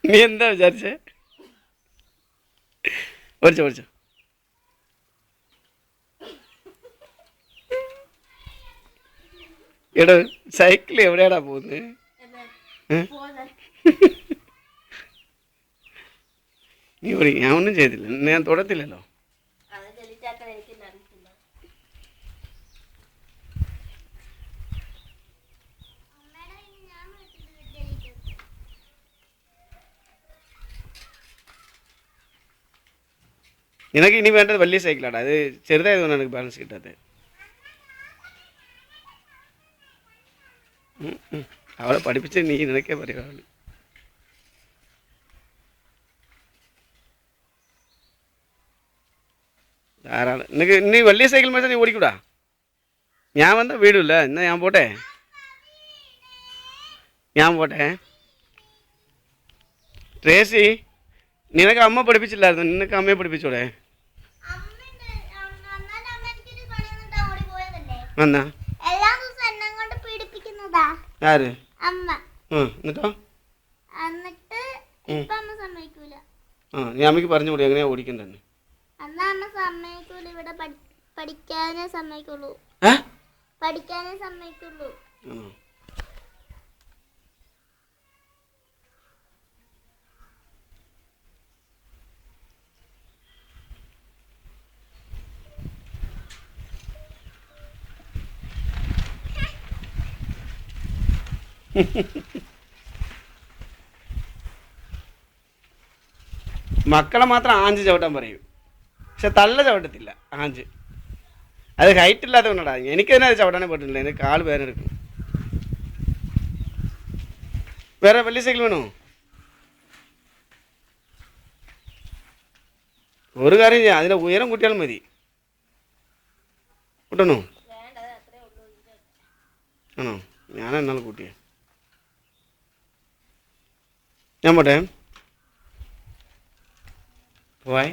നീ എന്താ വിചാരിച്ചേ? പഠിച്ചോ പഠിച്ചോ. എടോ സൈക്കിൾ എവിടെയാടാ പോകുന്നത്? നീ ഓടി, ഞാൻ ഒന്നും ചെയ്തില്ല, ഞാൻ തൊടത്തില്ലല്ലോ. നിനക്ക് ഇനി വേണ്ടത് വലിയ സൈക്കിളാണ്, അത് ചെറുതായതുകൊണ്ടാണ് എനിക്ക് ബാലൻസ് കിട്ടാത്തത്. അവളെ പഠിപ്പിച്ച നീ നിനക്കേ പറയുവാണ്. ധാരാളം. നിനക്ക് ഇനി വലിയ സൈക്കിൾ മേടിച്ചാൽ നീ ഓടിക്കൂടാ. ഞാൻ വന്ന വീടില്ല, എന്നാ ഞാൻ പോട്ടെ, ഞാൻ പോട്ടെ. ട്രേസി, നിനക്ക് അമ്മ പഠിപ്പിച്ചില്ലായിരുന്നു, നിനക്ക് അമ്മയെ പഠിപ്പിച്ചോടെ? എന്നാ ആര്? എന്നിട്ടോ? നീ അമ്മയ്ക്ക് പറഞ്ഞുകൂടി എങ്ങനെയാ ഓടിക്കണ്ടെന്ന്? പഠിക്കാനേ സമ്മതിക്കുള്ളൂ. മക്കളെ മാത്രം ആഞ്ച് ചവിട്ടാൻ പറയും, പക്ഷെ തള്ള ചവിട്ടത്തില്ല ആഞ്ച്. അത് ഹൈറ്റ് ഇല്ലാത്തതുകൊണ്ടാ. എനിക്ക് തന്നെ അത് ചവിട്ടാനേ പറ്റില്ല, എനിക്ക് കാല് വേദന എടുക്കും. വേറെ വലിയ സൈക്കിൾ വേണോ? ഒരു കാര്യം ചെയ്യാം, അതിൻ്റെ ഉയരം കൂട്ടിയാലും മതി. കൂട്ടണോ? ആണോ? ഞാനെന്നാൾ കൂട്ടിയേ. ഞാൻ പോട്ടെ. പോയി.